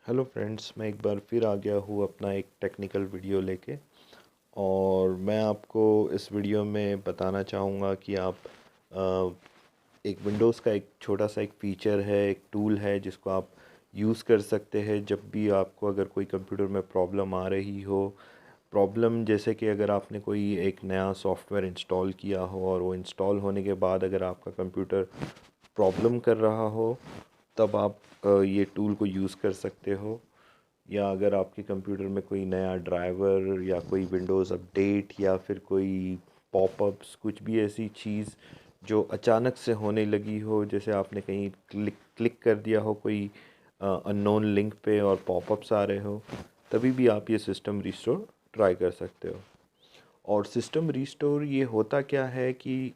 Hello friends, मैं एक बार फिर आ गया हूँ अपना एक टेक्निकल वीडियो लेके। और मैं आपको इस वीडियो में बताना चाहूँगा कि आप एक विंडोज़ का एक छोटा सा एक फ़ीचर है, एक टूल है जिसको आप यूज़ कर सकते हैं जब भी आपको अगर कोई कंप्यूटर में प्रॉब्लम आ रही हो। प्रॉब्लम जैसे कि अगर आपने कोई एक नया सॉफ्टवेयर इंस्टॉल किया हो और वो इंस्टॉल होने के बाद अगर आपका कंप्यूटर प्रॉब्लम कर रहा हो, तब आप ये टूल को यूज़ कर सकते हो। या अगर आपके कंप्यूटर में कोई नया ड्राइवर या कोई विंडोज़ अपडेट या फिर कोई पॉपअप्स, कुछ भी ऐसी चीज़ जो अचानक से होने लगी हो, जैसे आपने कहीं क्लिक क्लिक कर दिया हो कोई अननोन लिंक पे और पॉपअप्स आ रहे हो, तभी भी आप ये सिस्टम रिस्टोर ट्राई कर सकते हो। और सिस्टम रिस्टोर ये होता क्या है कि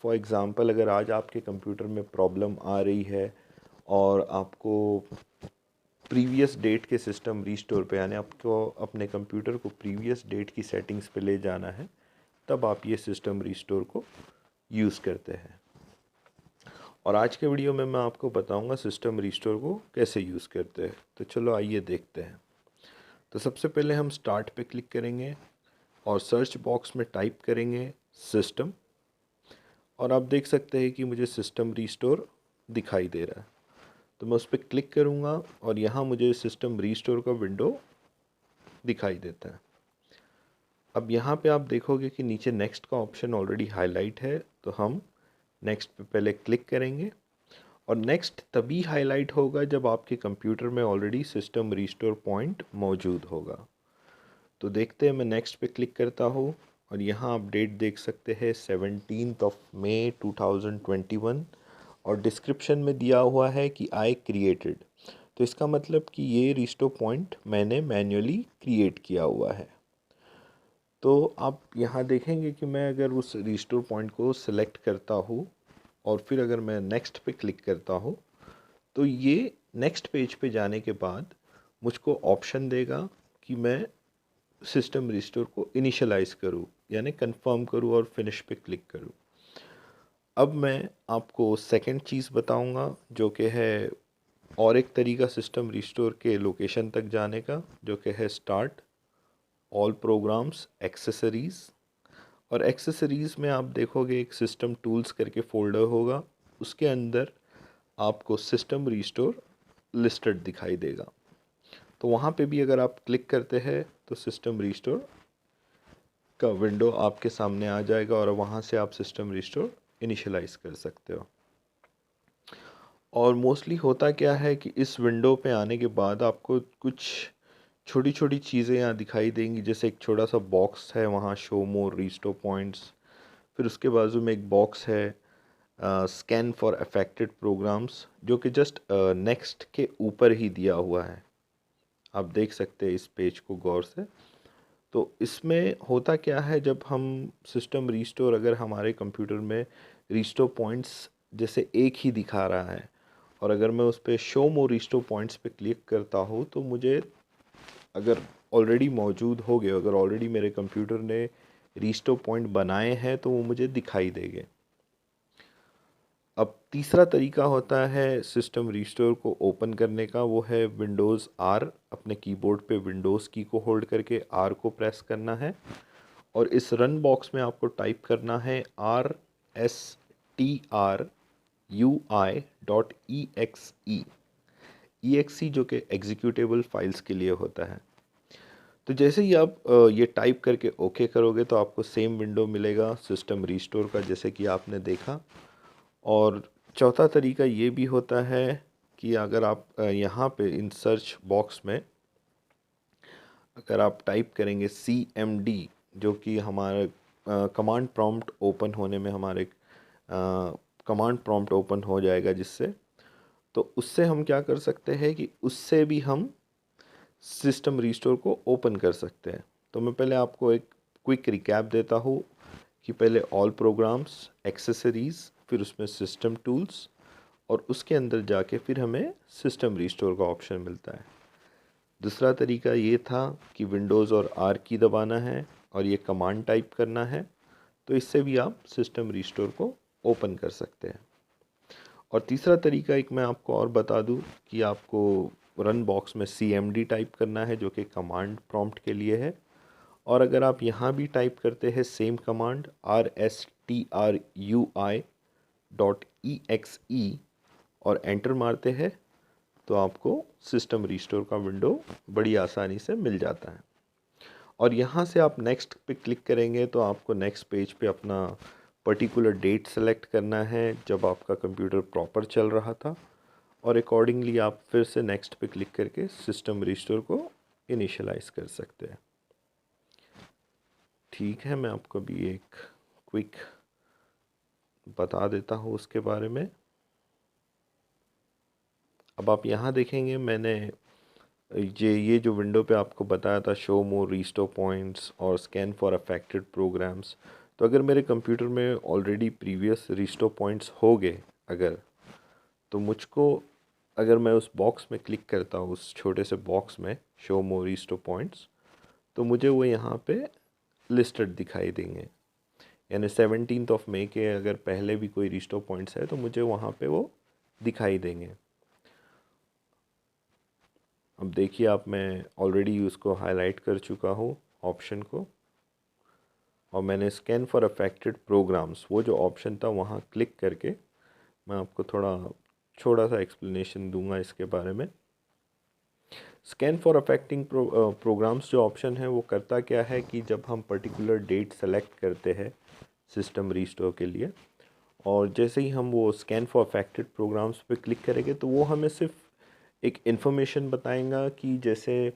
फॉर एग्ज़ाम्पल अगर आज आपके कंप्यूटर में प्रॉब्लम आ रही है और आपको प्रीवियस डेट के सिस्टम रिस्टोर पे, यानी आपको अपने कंप्यूटर को प्रीवियस डेट की सेटिंग्स पे ले जाना है, तब आप ये सिस्टम रिस्टोर को यूज़ करते हैं। और आज के वीडियो में मैं आपको बताऊंगा सिस्टम रिस्टोर को कैसे यूज़ करते हैं। तो चलो आइए देखते हैं। तो सबसे पहले हम स्टार्ट पे क्लिक करेंगे और सर्च बॉक्स में टाइप करेंगे सिस्टम, और आप देख सकते हैं कि मुझे सिस्टम रिस्टोर दिखाई दे रहा है। तो मैं उस पर क्लिक करूँगा और यहाँ मुझे सिस्टम रिस्टोर का विंडो दिखाई देता है। अब यहाँ पे आप देखोगे कि नीचे नेक्स्ट का ऑप्शन ऑलरेडी हाईलाइट है, तो हम नेक्स्ट पे पहले क्लिक करेंगे। और नेक्स्ट तभी हाईलाइट होगा जब आपके कंप्यूटर में ऑलरेडी सिस्टम रिस्टोर पॉइंट मौजूद होगा। तो देखते हैं, मैं नेक्स्ट पे क्लिक करता हूँ और यहाँ आप डेट देख सकते हैं 17 मई 2021, और डिस्क्रिप्शन में दिया हुआ है कि आई क्रिएटेड। तो इसका मतलब कि ये रिस्टोर पॉइंट मैंने मैन्युअली क्रिएट किया हुआ है। तो आप यहाँ देखेंगे कि मैं अगर उस रिस्टोर पॉइंट को सिलेक्ट करता हूँ और फिर अगर मैं नेक्स्ट पे क्लिक करता हूँ, तो ये नेक्स्ट पेज पे जाने के बाद मुझको ऑप्शन देगा कि मैं सिस्टम रिस्टोर को इनिशियलाइज़ करूँ, यानी कंफर्म करूँ और फिनिश पे क्लिक करूँ। अब मैं आपको सेकंड चीज़ बताऊंगा जो कि है और एक तरीका सिस्टम रिस्टोर के लोकेशन तक जाने का, जो कि है स्टार्ट, ऑल प्रोग्राम्स, एक्सेसरीज़। और एक्सेसरीज़ में आप देखोगे एक सिस्टम टूल्स करके फ़ोल्डर होगा, उसके अंदर आपको सिस्टम रिस्टोर लिस्टेड दिखाई देगा। तो वहाँ पे भी अगर आप क्लिक करते हैं तो सिस्टम रिस्टोर का विंडो आपके सामने आ जाएगा और वहाँ से आप सिस्टम रिस्टोर इनिशियलाइज़ कर सकते हो। और मोस्टली होता क्या है कि इस विंडो पे आने के बाद आपको कुछ छोटी छोटी चीज़ें यहाँ दिखाई देंगी, जैसे एक छोटा सा बॉक्स है वहाँ शो मोर रिस्टोर पॉइंट्स। फिर उसके बाजू में एक बॉक्स है स्कैन फॉर अफेक्टेड प्रोग्राम्स, जो कि जस्ट नेक्स्ट के ऊपर ही दिया हुआ है। आप देख सकते हैं इस पेज को गौर से। तो इसमें होता क्या है, जब हम सिस्टम रिस्टोर, अगर हमारे कंप्यूटर में रिस्टोर पॉइंट्स जैसे एक ही दिखा रहा है और अगर मैं उस पर शो मोर रिस्टोर पॉइंट्स पे क्लिक करता हूँ, तो मुझे अगर ऑलरेडी मौजूद हो गए, अगर ऑलरेडी मेरे कंप्यूटर ने रिस्टोर पॉइंट बनाए हैं, तो वो मुझे दिखाई देंगे। अब तीसरा तरीका होता है सिस्टम रिस्टोर को ओपन करने का, वो है विंडोज़ आर। अपने कीबोर्ड पे विंडोज़ की को होल्ड करके आर को प्रेस करना है और इस रन बॉक्स में आपको टाइप करना है rstrui.exe। exe जो कि एग्जीक्यूटेबल फाइल्स के लिए होता है। तो जैसे ही आप ये टाइप करके ओके करोगे तो आपको सेम विंडो मिलेगा सिस्टम रिस्टोर का, जैसे कि आपने देखा। और चौथा तरीका ये भी होता है कि अगर आप यहाँ पे इन सर्च बॉक्स में अगर आप टाइप करेंगे CMD, जो कि हमारा कमांड प्रॉम्प्ट ओपन होने में हमारे कमांड प्रॉम्प्ट ओपन हो जाएगा, जिससे तो उससे हम क्या कर सकते हैं कि उससे भी हम सिस्टम रिस्टोर को ओपन कर सकते हैं। तो मैं पहले आपको एक क्विक रिकैप देता हूँ कि पहले ऑल प्रोग्राम्स, एक्सेसरीज़, फिर उसमें सिस्टम टूल्स, और उसके अंदर जाके फिर हमें सिस्टम रिस्टोर का ऑप्शन मिलता है। दूसरा तरीका ये था कि विंडोज़ और आर की दबाना है और ये कमांड टाइप करना है, तो इससे भी आप सिस्टम रिस्टोर को ओपन कर सकते हैं। और तीसरा तरीका एक मैं आपको और बता दूं कि आपको रन बॉक्स में CMD टाइप करना है जो कि कमांड प्रॉम्प्ट के लिए है। और अगर आप यहाँ भी टाइप करते हैं सेम कमांड rstrui.exe और एंटर मारते हैं तो आपको सिस्टम रिस्टोर का विंडो बड़ी आसानी से मिल जाता है। और यहाँ से आप नेक्स्ट पे क्लिक करेंगे तो आपको नेक्स्ट पेज पे अपना पर्टिकुलर डेट सेलेक्ट करना है जब आपका कंप्यूटर प्रॉपर चल रहा था, और अकॉर्डिंगली आप फिर से नेक्स्ट पे क्लिक करके सिस्टम रिस्टोर को इनिशियलाइज कर सकते हैं। ठीक है, मैं आपको भी एक क्विक बता देता हूँ उसके बारे में। अब आप यहाँ देखेंगे मैंने ये जो विंडो पे आपको बताया था शो मोर रिस्टोर पॉइंट्स और स्कैन फॉर अफेक्टेड प्रोग्राम्स। तो अगर मेरे कंप्यूटर में ऑलरेडी प्रीवियस रिस्टोर पॉइंट्स हो गए अगर, तो मुझको अगर मैं उस बॉक्स में क्लिक करता हूँ, उस छोटे से बॉक्स में शो मोर रिस्टोर पॉइंट्स, तो मुझे वो यहाँ पे लिस्टेड दिखाई देंगे। यानी 17 मई के अगर पहले भी कोई रिस्टोर पॉइंट्स है तो मुझे वहाँ पे वो दिखाई देंगे। अब देखिए आप, मैं ऑलरेडी उसको हाईलाइट कर चुका हूँ ऑप्शन को, और मैंने स्कैन फॉर अफेक्टेड प्रोग्राम्स वो जो ऑप्शन था वहाँ क्लिक करके मैं आपको छोटा सा एक्सप्लेनेशन दूंगा इसके बारे में। स्कैन फॉर अफेक्टिंग प्रोग्राम्स जो ऑप्शन है वो करता क्या है कि जब हम पर्टिकुलर डेट सेलेक्ट करते हैं सिस्टम रिस्टोर के लिए, और जैसे ही हम वो स्कैन फॉर अफेक्टेड प्रोग्राम्स पे क्लिक करेंगे तो वो हमें सिर्फ एक इन्फॉर्मेशन बताएगा कि जैसे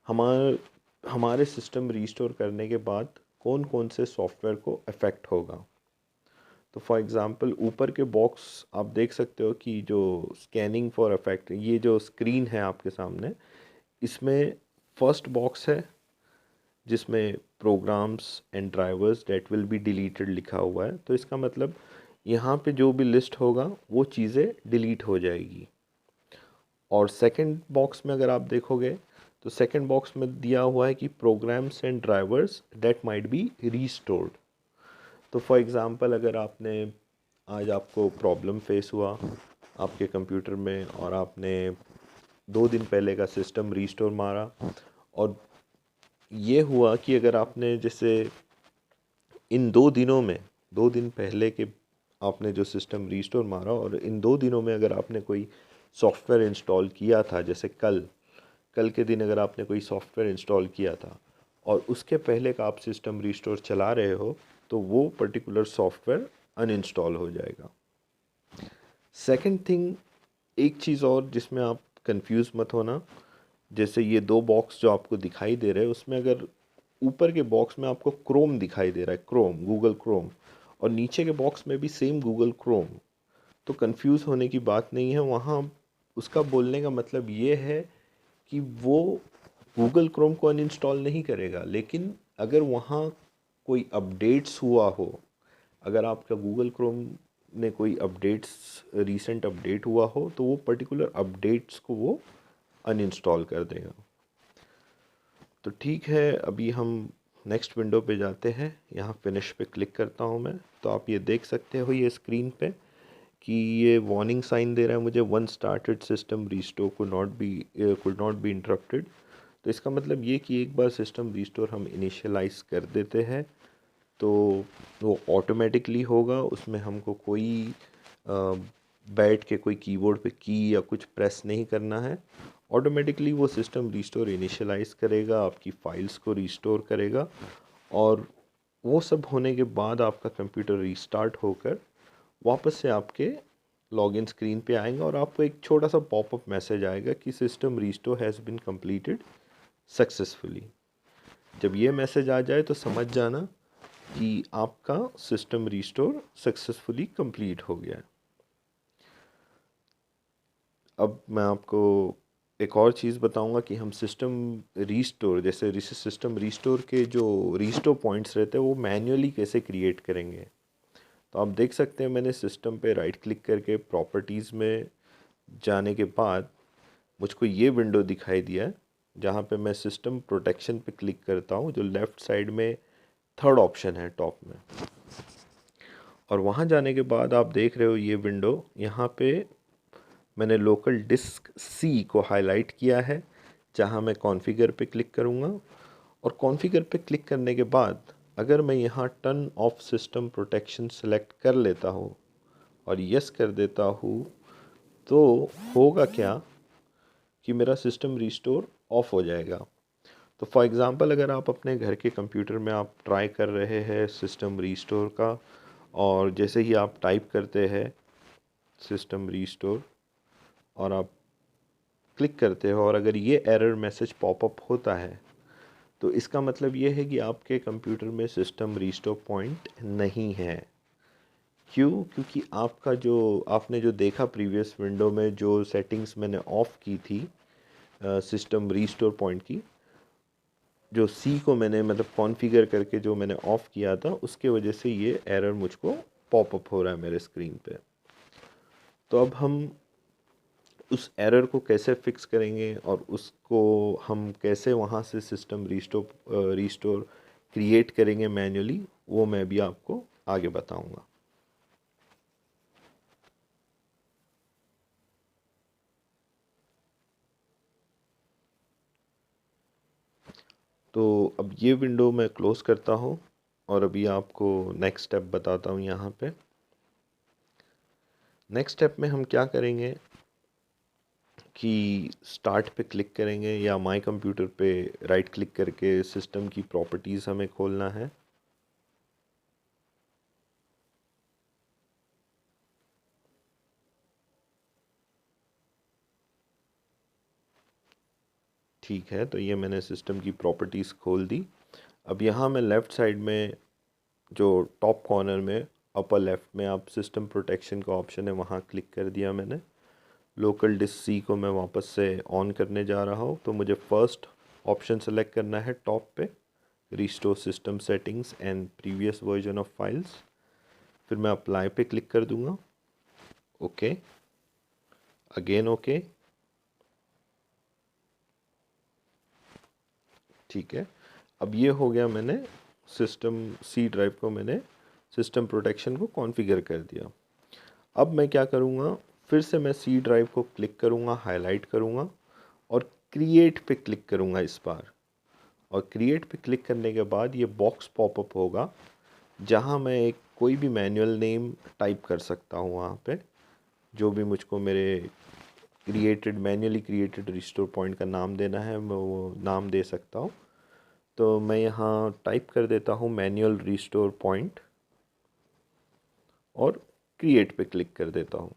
हमारे सिस्टम रिस्टोर करने के बाद कौन कौन से सॉफ्टवेयर को अफेक्ट होगा। तो फॉर एग्ज़ाम्पल ऊपर के बॉक्स आप देख सकते हो कि जो स्कैनिंग फॉर अफेक्ट, ये जो स्क्रीन है आपके सामने, इसमें फर्स्ट बॉक्स है जिसमें programs and drivers that will be deleted लिखा हुआ है। तो इसका मतलब यहाँ पे जो भी लिस्ट होगा वो चीज़ें डिलीट हो जाएगी। और सेकंड बॉक्स में अगर आप देखोगे तो सेकंड बॉक्स में दिया हुआ है कि programs and drivers that might be restored. तो फॉर एग्ज़ाम्पल अगर आज आपको प्रॉब्लम फेस हुआ आपके कंप्यूटर में और आपने 2 दिन पहले का सिस्टम रीस्टोर मारा, और ये हुआ कि अगर आपने जैसे इन 2 दिनों में 2 दिन पहले के आपने जो सिस्टम रीस्टोर मारा और इन 2 दिनों में अगर आपने कोई सॉफ्टवेयर इंस्टॉल किया था, जैसे कल के दिन अगर आपने कोई सॉफ्टवेयर इंस्टॉल किया था और उसके पहले का आप सिस्टम रीस्टोर चला रहे हो, तो वो पर्टिकुलर सॉफ्टवेयर अनइंस्टॉल हो जाएगा। सेकंड थिंग, एक चीज़ और जिसमें आप कंफ्यूज मत होना, जैसे ये 2 बॉक्स जो आपको दिखाई दे रहे हैं उसमें अगर ऊपर के बॉक्स में आपको क्रोम दिखाई दे रहा है, क्रोम, गूगल क्रोम, और नीचे के बॉक्स में भी सेम गूगल क्रोम, तो कंफ्यूज होने की बात नहीं है। वहाँ उसका बोलने का मतलब ये है कि वो गूगल क्रोम को अनइंस्टॉल नहीं करेगा, लेकिन अगर वहाँ कोई अपडेट्स हुआ हो, अगर आपका गूगल क्रोम ने कोई रीसेंट अपडेट हुआ हो, तो वो पर्टिकुलर अपडेट्स को वो अनइंस्टॉल कर देगा। तो ठीक है, अभी हम नेक्स्ट विंडो पे जाते हैं। यहाँ फिनिश पे क्लिक करता हूँ मैं, तो आप ये देख सकते हो ये स्क्रीन पे कि ये वार्निंग साइन दे रहा है मुझे, one started system restore could not be interrupted. तो इसका मतलब ये कि एक बार सिस्टम रिस्टोर हम इनिशियलाइज कर देते हैं तो वो ऑटोमेटिकली होगा, उसमें हमको कोई बैठ के कोई कीबोर्ड पे की या कुछ प्रेस नहीं करना है। ऑटोमेटिकली वो सिस्टम रिस्टोर इनिशियलाइज करेगा, आपकी फ़ाइल्स को रिस्टोर करेगा, और वो सब होने के बाद आपका कंप्यूटर रीस्टार्ट होकर वापस से आपके लॉगिन स्क्रीन पे आएगा और आपको एक छोटा सा पॉपअप मैसेज आएगा कि system restore has been completed successfully. जब ये मैसेज आ जाए तो समझ जाना कि आपका सिस्टम रिस्टोर सक्सेसफुली कंप्लीट हो गया है। अब मैं आपको एक और चीज़ बताऊंगा कि हम सिस्टम रीस्टोर, जैसे सिस्टम रीस्टोर के जो रीस्टोर पॉइंट्स रहते हैं वो मैन्युअली कैसे क्रिएट करेंगे। तो आप देख सकते हैं मैंने सिस्टम पे राइट क्लिक करके प्रॉपर्टीज़ में जाने के बाद मुझको ये विंडो दिखाई दिया है, जहाँ पे मैं सिस्टम प्रोटेक्शन पे क्लिक करता हूँ, जो लेफ़्ट साइड में थर्ड ऑप्शन है टॉप में। और वहाँ जाने के बाद आप देख रहे हो ये विंडो, यहाँ पे मैंने लोकल डिस्क सी को हाईलाइट किया है, जहां मैं कॉन्फ़िगर पे क्लिक करूंगा। और कॉन्फ़िगर पे क्लिक करने के बाद अगर मैं यहाँ turn off system protection select कर लेता हूँ और यस कर देता हूँ, तो होगा क्या कि मेरा सिस्टम रीस्टोर ऑफ हो जाएगा। तो फॉर एग्ज़ाम्पल अगर आप अपने घर के कंप्यूटर में आप ट्राई कर रहे हैं सिस्टम रीस्टोर का, और जैसे ही आप टाइप करते हैं सिस्टम रीस्टोर और आप क्लिक करते हो और अगर ये एरर मैसेज पॉपअप होता है, तो इसका मतलब ये है कि आपके कंप्यूटर में सिस्टम रीस्टोर पॉइंट नहीं है। क्यों? क्योंकि आपने जो देखा प्रीवियस विंडो में, जो सेटिंग्स मैंने ऑफ़ की थी सिस्टम रीस्टोर पॉइंट की, जो सी को मैंने मतलब कॉन्फ़िगर करके जो मैंने ऑफ़ किया था, उसके वजह से ये एरर मुझको पॉपअप हो रहा है मेरे स्क्रीन पे। तो अब हम उस एरर को कैसे फिक्स करेंगे और उसको हम कैसे वहाँ से सिस्टम रीस्टोर क्रिएट करेंगे मैन्युअली, वो मैं भी आपको आगे बताऊंगा। तो अब ये विंडो मैं क्लोज़ करता हूँ और अभी आपको नेक्स्ट स्टेप बताता हूँ। यहाँ पे नेक्स्ट स्टेप में हम क्या करेंगे कि स्टार्ट पे क्लिक करेंगे या माय कंप्यूटर पे राइट क्लिक करके सिस्टम की प्रॉपर्टीज़ हमें खोलना है। ठीक है, तो ये मैंने सिस्टम की प्रॉपर्टीज़ खोल दी। अब यहाँ मैं लेफ़्ट साइड में जो टॉप कॉर्नर में अपर लेफ़्ट में आप सिस्टम प्रोटेक्शन का ऑप्शन है, वहाँ क्लिक कर दिया मैंने। लोकल डिस्क सी को मैं वापस से ऑन करने जा रहा हूँ, तो मुझे फर्स्ट ऑप्शन सेलेक्ट करना है टॉप पे, restore system settings and previous version of files. फिर मैं अप्लाई पे क्लिक कर दूंगा, ओके, अगेन ओके, ठीक है। अब ये हो गया, मैंने सिस्टम सी ड्राइव को मैंने सिस्टम प्रोटेक्शन को कॉन्फ़िगर कर दिया। अब मैं क्या करूँगा, फिर से मैं सी ड्राइव को क्लिक करूँगा, हाईलाइट करूँगा और क्रिएट पे क्लिक करूँगा इस बार। और क्रिएट पे क्लिक करने के बाद ये बॉक्स पॉपअप होगा, जहाँ मैं एक कोई भी मैनुअल नेम टाइप कर सकता हूँ। वहाँ पे जो भी मुझको मेरे मैन्युअली क्रिएटेड रिस्टोर पॉइंट का नाम देना है, मैं वो नाम दे सकता हूँ। तो मैं यहाँ टाइप कर देता हूँ मैनुअल रिस्टोर पॉइंट और क्रिएट पे क्लिक कर देता हूँ।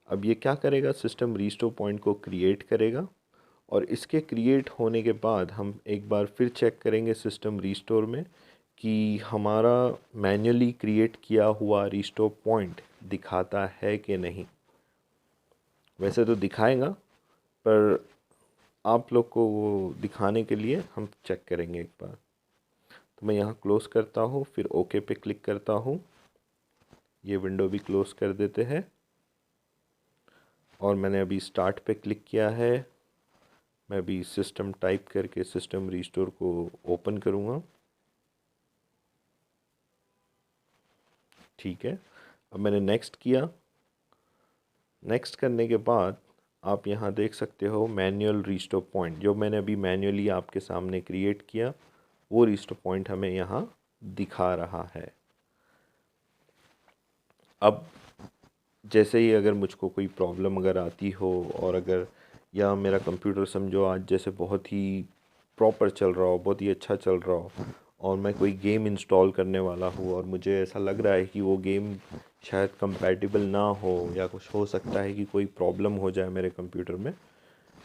अब ये क्या करेगा, सिस्टम रीस्टोर पॉइंट को क्रिएट करेगा और इसके क्रिएट होने के बाद हम एक बार फिर चेक करेंगे सिस्टम रीस्टोर में कि हमारा मैन्युअली क्रिएट किया हुआ रीस्टोर पॉइंट दिखाता है कि नहीं। वैसे तो दिखाएगा, पर आप लोग को वो दिखाने के लिए हम चेक करेंगे एक बार। तो मैं यहाँ क्लोज़ करता हूँ, फिर ओके पे क्लिक करता हूँ। ये विंडो भी क्लोज़ कर देते हैं और मैंने अभी स्टार्ट पे क्लिक किया है। मैं अभी सिस्टम टाइप करके सिस्टम रीस्टोर को ओपन करूँगा, ठीक है। अब मैंने नेक्स्ट किया। नेक्स्ट करने के बाद आप यहाँ देख सकते हो मैनुअल रीस्टोर पॉइंट, जो मैंने अभी मैन्युअली आपके सामने क्रिएट किया, वो रीस्टोर पॉइंट हमें यहाँ दिखा रहा है। अब जैसे ही अगर मुझको कोई प्रॉब्लम अगर आती हो, और अगर या मेरा कंप्यूटर समझो आज जैसे बहुत ही प्रॉपर चल रहा हो, बहुत ही अच्छा चल रहा हो, और मैं कोई गेम इंस्टॉल करने वाला हूँ और मुझे ऐसा लग रहा है कि वो गेम शायद कंपैटिबल ना हो, या कुछ हो सकता है कि कोई प्रॉब्लम हो जाए मेरे कंप्यूटर में,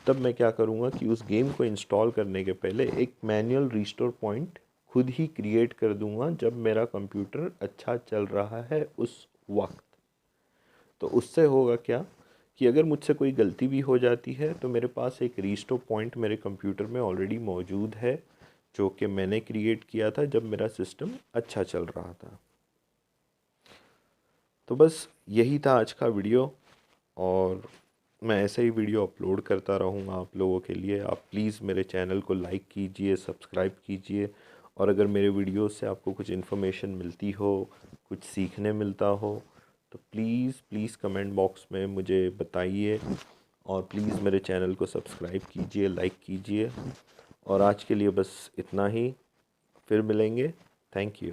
तब मैं क्या करूँगा कि उस गेम को इंस्टॉल करने के पहले एक मैनुअल रीस्टोर पॉइंट खुद ही क्रिएट कर दूँगा, जब मेरा कंप्यूटर अच्छा चल रहा है उस वक्त। तो उससे होगा क्या कि अगर मुझसे कोई गलती भी हो जाती है, तो मेरे पास एक रीस्टोर पॉइंट मेरे कंप्यूटर में ऑलरेडी मौजूद है, जो कि मैंने क्रिएट किया था जब मेरा सिस्टम अच्छा चल रहा था। तो बस यही था आज का वीडियो, और मैं ऐसे ही वीडियो अपलोड करता रहूँगा आप लोगों के लिए। आप प्लीज़ मेरे चैनल को लाइक कीजिए, सब्सक्राइब कीजिए, और अगर मेरे वीडियोस से आपको कुछ इन्फॉर्मेशन मिलती हो, कुछ सीखने मिलता हो, तो प्लीज़ प्लीज़ कमेंट बॉक्स में मुझे बताइए, और प्लीज़ मेरे चैनल को सब्सक्राइब कीजिए, लाइक कीजिए। और आज के लिए बस इतना ही, फिर मिलेंगे। Thank you.